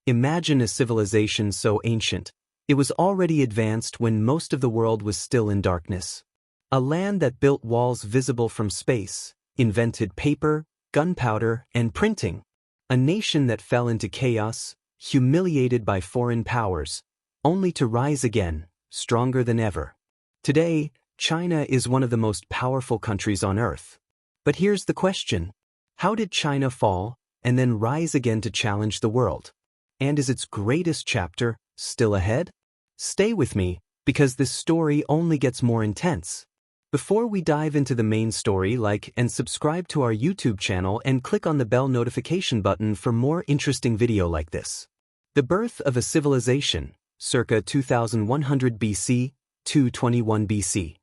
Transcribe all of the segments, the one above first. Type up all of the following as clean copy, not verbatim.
Imagine a civilization so ancient, it was already advanced when most of the world was still in darkness. A land that built walls visible from space, invented paper, gunpowder, and printing. A nation that fell into chaos, humiliated by foreign powers, only to rise again, stronger than ever. Today, China is one of the most powerful countries on Earth. But here's the question. How did China fall, and then rise again to challenge the world? And is its greatest chapter still ahead? Stay with me, because this story only gets more intense. Before we dive into the main story, like and subscribe to our YouTube channel and click on the bell notification button for more interesting video like this. The birth of a civilization, circa 2100 BC, 221 BC.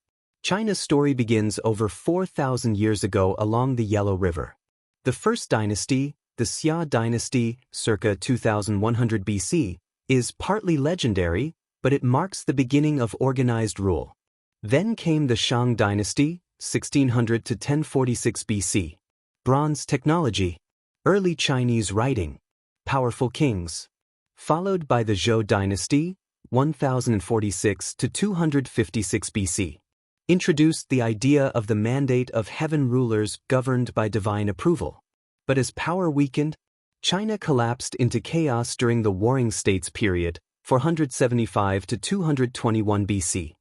China's story begins over 4,000 years ago along the Yellow River. The first dynasty, the Xia dynasty, circa 2100 BC, is partly legendary, but it marks the beginning of organized rule. Then came the Shang dynasty, 1600 to 1046 BC. Bronze technology, early Chinese writing, powerful kings. Followed by the Zhou dynasty, 1046 to 256 BC. Introduced the idea of the mandate of heaven rulers governed by divine approval. But as power weakened, China collapsed into chaos during the Warring States period, 475 to 221 BC.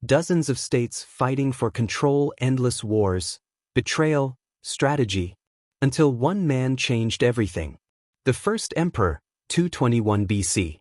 Dozens of states fighting for control, endless wars, betrayal, strategy, until one man changed everything. The first emperor, 221 BC.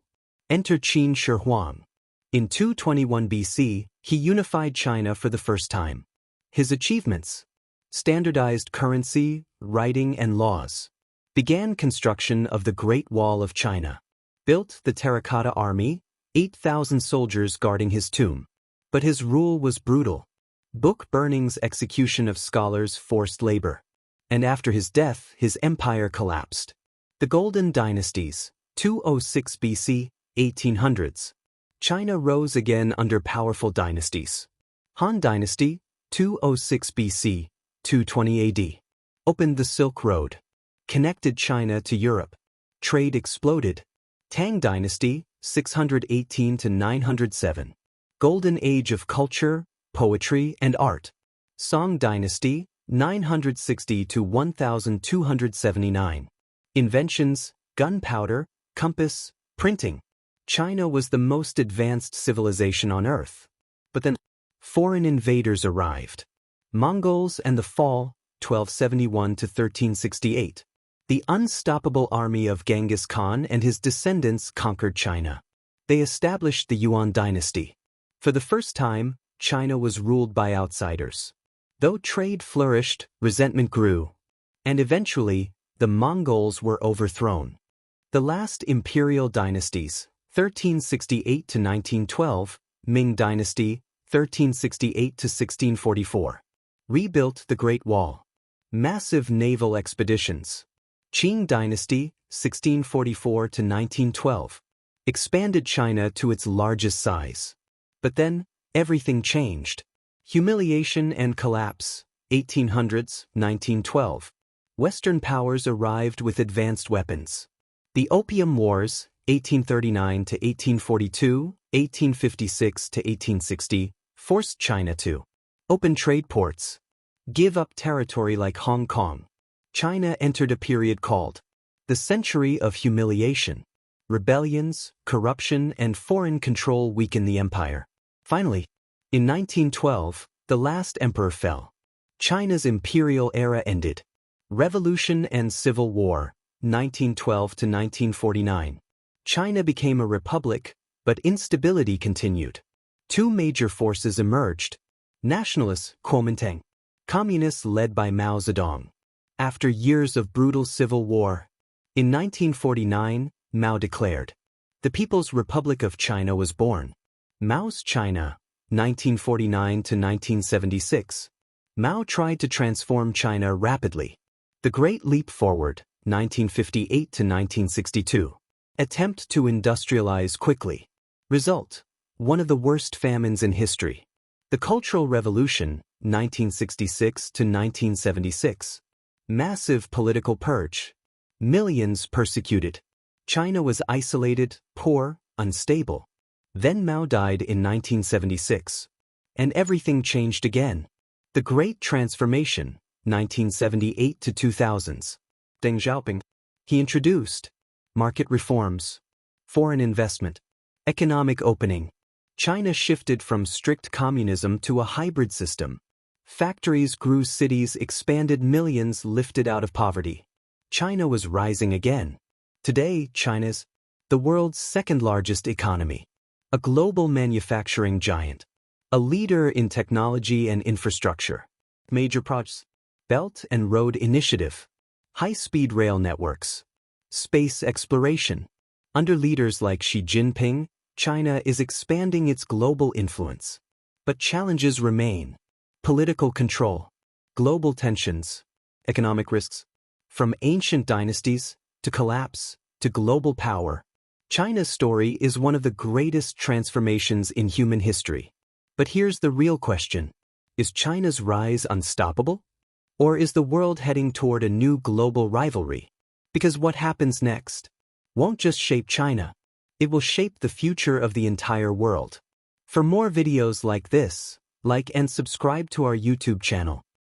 Enter Qin Shi Huang. In 221 BC, he unified China for the first time. His achievements: standardized currency, writing, and laws. Began construction of the Great Wall of China. Built the Terracotta Army, 8,000 soldiers guarding his tomb. But his rule was brutal. Book burnings, execution of scholars, forced labor. And after his death, his empire collapsed. The Golden Dynasties, 206 BC, 1800s. China rose again under powerful dynasties. Han Dynasty, 206 BC, 220 AD. Opened the Silk Road. Connected China to Europe. Trade exploded. Tang Dynasty, 618 to 907. Golden Age of culture, poetry, and art. Song Dynasty, 960 to 1279. Inventions: gunpowder, compass, printing. China was the most advanced civilization on Earth. But then, foreign invaders arrived. Mongols and the Fall, 1271 to 1368. The unstoppable army of Genghis Khan and his descendants conquered China. They established the Yuan dynasty. For the first time, China was ruled by outsiders. Though trade flourished, resentment grew. And eventually, the Mongols were overthrown. The last imperial dynasties, 1368 to 1912, Ming Dynasty, 1368 to 1644. Rebuilt the Great Wall. Massive naval expeditions. Qing Dynasty, 1644 to 1912. Expanded China to its largest size. But then, everything changed. Humiliation and collapse, 1800s, 1912. Western powers arrived with advanced weapons. The Opium Wars, 1839 to 1842, 1856 to 1860, forced China to open trade ports, give up territory like Hong Kong. China entered a period called the Century of Humiliation. Rebellions, corruption, and foreign control weakened the empire. Finally, in 1912, the last emperor fell. China's imperial era ended. Revolution and Civil War, 1912 to 1949. China became a republic, but instability continued. Two major forces emerged. Nationalists, Kuomintang. Communists led by Mao Zedong. After years of brutal civil war, in 1949, Mao declared, "The People's Republic of China was born." Mao's China, 1949 to 1976. Mao tried to transform China rapidly. The Great Leap Forward, 1958 to 1962. Attempt to industrialize quickly. Result: one of the worst famines in history. The Cultural Revolution, 1966 to 1976. Massive political purge. Millions persecuted. China was isolated, poor, unstable. Then Mao died in 1976. And everything changed again. The Great Transformation, 1978 to 2000s. Deng Xiaoping. He introduced market reforms, foreign investment, economic opening. China shifted from strict communism to a hybrid system. Factories grew, cities expanded, millions lifted out of poverty. China was rising again. Today, China's the world's second-largest economy, a global manufacturing giant, a leader in technology and infrastructure. Major projects: Belt and Road Initiative, high-speed rail networks, space exploration. Under leaders like Xi Jinping, China is expanding its global influence. But challenges remain: political control, global tensions, economic risks. From ancient dynasties to collapse to global power, China's story is one of the greatest transformations in human history. But here's the real question: is China's rise unstoppable? Or is the world heading toward a new global rivalry? Because what happens next won't just shape China, it will shape the future of the entire world. For more videos like this, like and subscribe to our YouTube channel.